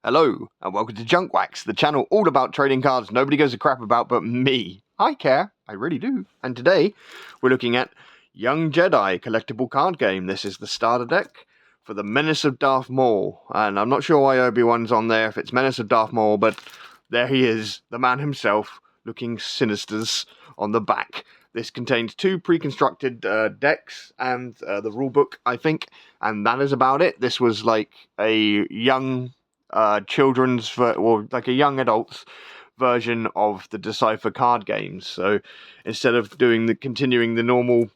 Hello, and welcome to JunkWax, the channel all about trading cards nobody gives a crap about but me. I care, I really do. And today, we're looking at Young Jedi collectible card game. This is the starter deck for the Menace of Darth Maul. And I'm not sure why Obi-Wan's on there if it's Menace of Darth Maul, but there he is, the man himself, looking sinisters on the back. This contains two pre-constructed decks and the rulebook, I think, and that is about it. This was like a young children's, or like a young adults version of the Decipher card games. So instead of continuing the normal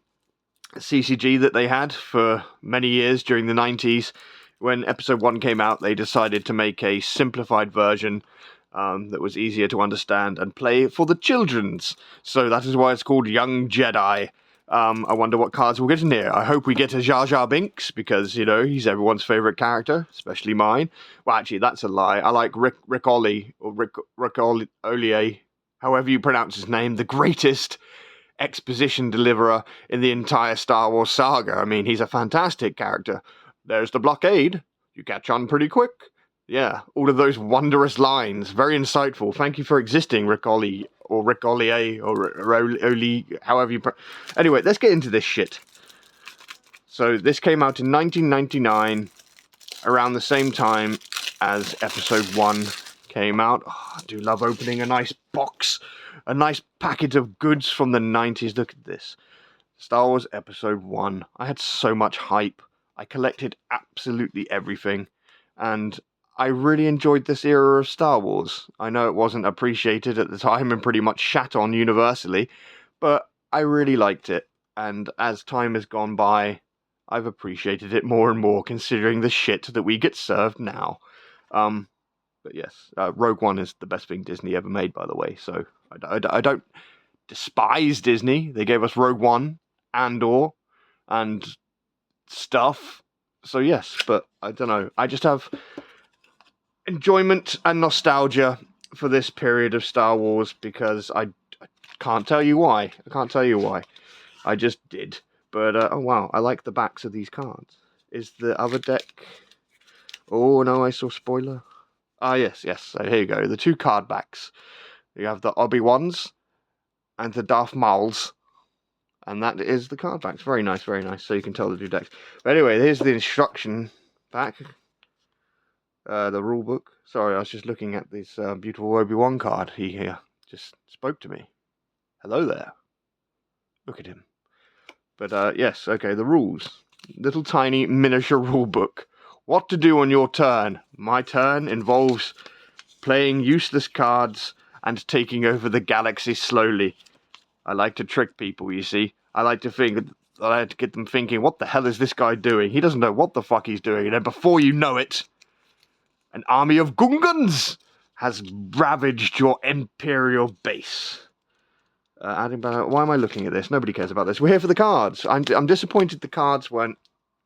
CCG that they had for many years during the 90s, when episode 1 came out, they decided to make a simplified version that was easier to understand and play for the children's. So that is why it's called Young Jedi. I wonder what cards we'll get in here. I hope we get a Jar Jar Binks, because, you know, he's everyone's favourite character, especially mine. Well, actually, that's a lie. I like Rick Ollie, or Rick Ollier, however you pronounce his name, the greatest exposition deliverer in the entire Star Wars saga. I mean, he's a fantastic character. There's the blockade. You catch on pretty quick. Yeah, all of those wondrous lines. Very insightful. Thank you for existing, Rick Ollie, or Rick Ollier, or Oli, however you... Anyway, let's get into this shit. So, this came out in 1999, around the same time as Episode 1 came out. Oh, I do love opening a nice box, a nice packet of goods from the 90s. Look at this. Star Wars Episode 1. I had so much hype. I collected absolutely everything. And I really enjoyed this era of Star Wars. I know it wasn't appreciated at the time and pretty much shat on universally, but I really liked it. And as time has gone by, I've appreciated it more and more, considering the shit that we get served now. But yes, Rogue One is the best thing Disney ever made, by the way. So I don't despise Disney. They gave us Rogue One, Andor, and stuff. So yes, but I don't know. I just have enjoyment and nostalgia for this period of Star Wars, because I can't tell you why. I can't tell you why. I just did. But, oh wow, I like the backs of these cards. Is the other deck... Oh no, I saw spoiler. Ah, yes. So here you go. The two card backs. You have the Obi-Wans and the Darth Mauls. And that is the card backs. Very nice, very nice. So you can tell the two decks. But anyway, here's the instruction back. The rule book. Sorry, I was just looking at this beautiful Obi-Wan card. He just spoke to me. Hello there. Look at him. But yes, okay, the rules. Little tiny miniature rule book. What to do on your turn. My turn involves playing useless cards and taking over the galaxy slowly. I like to trick people, you see. I like to think that I like to get them thinking, what the hell is this guy doing? He doesn't know what the fuck he's doing. And then before you know it, an army of Gungans has ravaged your Imperial base. Why am I looking at this? Nobody cares about this. We're here for the cards. I'm disappointed the cards weren't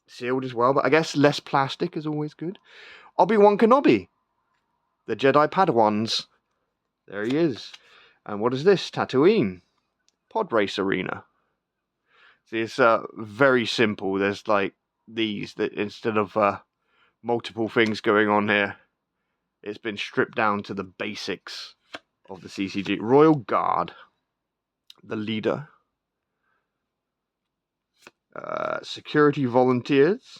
sealed as well, but I guess less plastic is always good. Obi-Wan Kenobi. The Jedi Padawans. There he is. And what is this? Tatooine. Pod Race Arena. See, it's very simple. There's like these, that instead of multiple things going on here, it's been stripped down to the basics of the CCG. Royal Guard, the leader, security volunteers,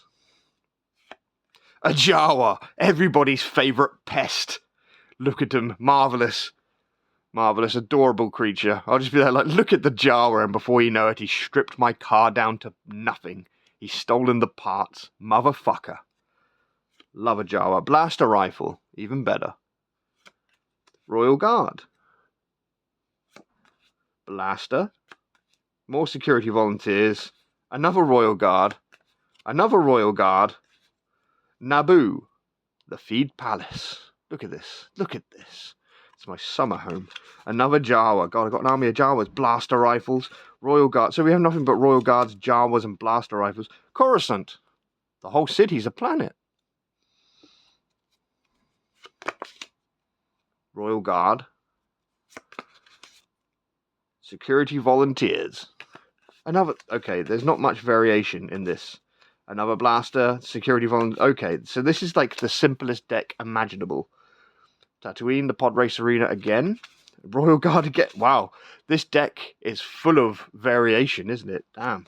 a Jawa, everybody's favourite pest. Look at him, marvellous, adorable creature. I'll just be there like, look at the Jawa, and before you know it, he's stripped my car down to nothing. He's stolen the parts, motherfucker. Love a Jawa. Blaster rifle, even better. Royal Guard. Blaster. More security volunteers. Another Royal Guard. Another Royal Guard. Naboo. The Feed Palace. Look at this. Look at this. It's my summer home. Another Jawa. God, I've got an army of Jawas. Blaster rifles. Royal Guard. So we have nothing but Royal Guards, Jawas, and blaster rifles. Coruscant. The whole city's a planet. Royal Guard. Security volunteers. Another... Okay, there's not much variation in this. Another blaster, security volunteer. Okay, so this is like the simplest deck imaginable. Tatooine, the pod race arena again. Royal Guard again. Wow, this deck is full of variation, isn't it? Damn.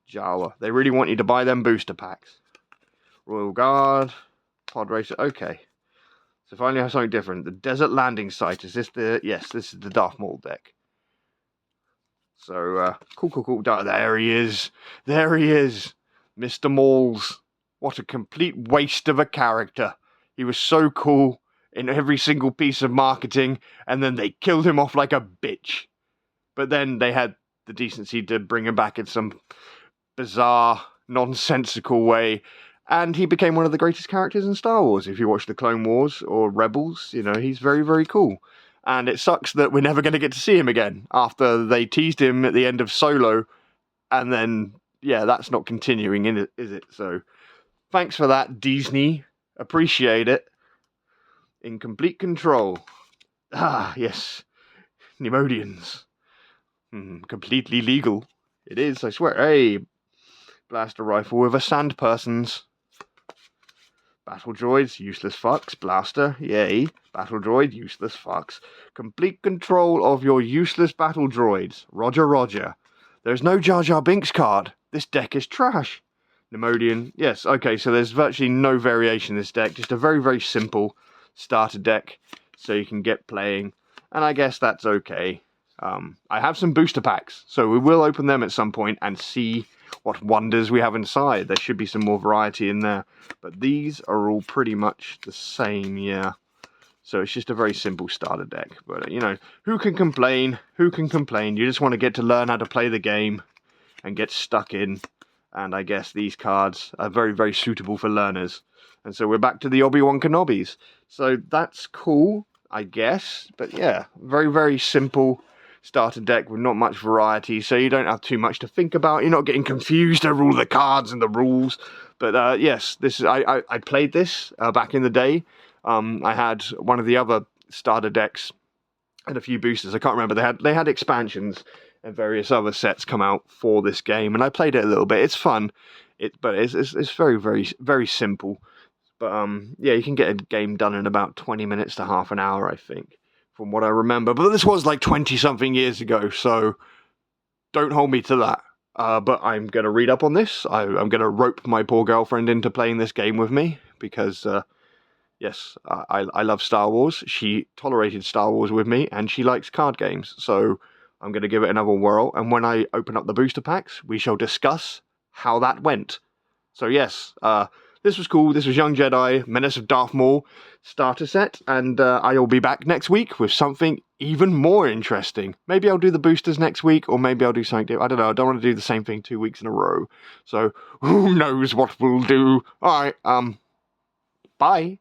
Jawa. They really want you to buy them booster packs. Royal Guard, pod racer. Okay. So finally have something different. The desert landing site. Is this the... Yes, this is the Darth Maul deck. So, cool. There he is. There he is. Mr. Mauls. What a complete waste of a character. He was so cool in every single piece of marketing, and then they killed him off like a bitch. But then they had the decency to bring him back in some bizarre, nonsensical way, and he became one of the greatest characters in Star Wars. If you watch the Clone Wars or Rebels, you know, he's very, very cool. And it sucks that we're never going to get to see him again after they teased him at the end of Solo, and then, yeah, that's not continuing, is it? So, thanks for that, Disney. Appreciate it. In complete control. Ah, yes. Nemodians. Completely legal. It is, I swear. Hey, blaster rifle with a sand person's. Battle droids, useless fucks. Blaster, yay. Battle droid, useless fucks. Complete control of your useless battle droids. Roger, roger. There's no Jar Jar Binks card. This deck is trash. Nemodian, yes, okay, so there's virtually no variation in this deck. Just a very, very simple starter deck so you can get playing. And I guess that's okay. I have some booster packs, so we will open them at some point and see what wonders we have inside. There should be some more variety in there, but these are all pretty much the same, yeah. So it's just a very simple starter deck, but you know, who can complain? Who can complain? You just want to get to learn how to play the game and get stuck in, and I guess these cards are very, very suitable for learners. And so we're back to the Obi-Wan Kenobis. So that's cool, I guess, but yeah, very, very simple starter deck with not much variety, so you don't have too much to think about. You're not getting confused over all the cards and the rules. But yes, this is I played this back in the day. I had one of the other starter decks and a few boosters. I can't remember. They had expansions and various other sets come out for this game, and I played it a little bit. It's fun. But it's very, very, very simple. But yeah, you can get a game done in about 20 minutes to half an hour, I think, from what I remember. But this was like 20-something years ago, so don't hold me to that. But I'm going to read up on this. I'm going to rope my poor girlfriend into playing this game with me, because, yes, I love Star Wars. She tolerated Star Wars with me, and she likes card games. So I'm going to give it another whirl, and when I open up the booster packs, we shall discuss how that went. So yes, this was cool. This was Young Jedi, Menace of Darth Maul starter set, and I'll be back next week with something even more interesting. Maybe I'll do the boosters next week, or maybe I'll do something different. I don't know. I don't want to do the same thing 2 weeks in a row. So who knows what we'll do. All right, bye.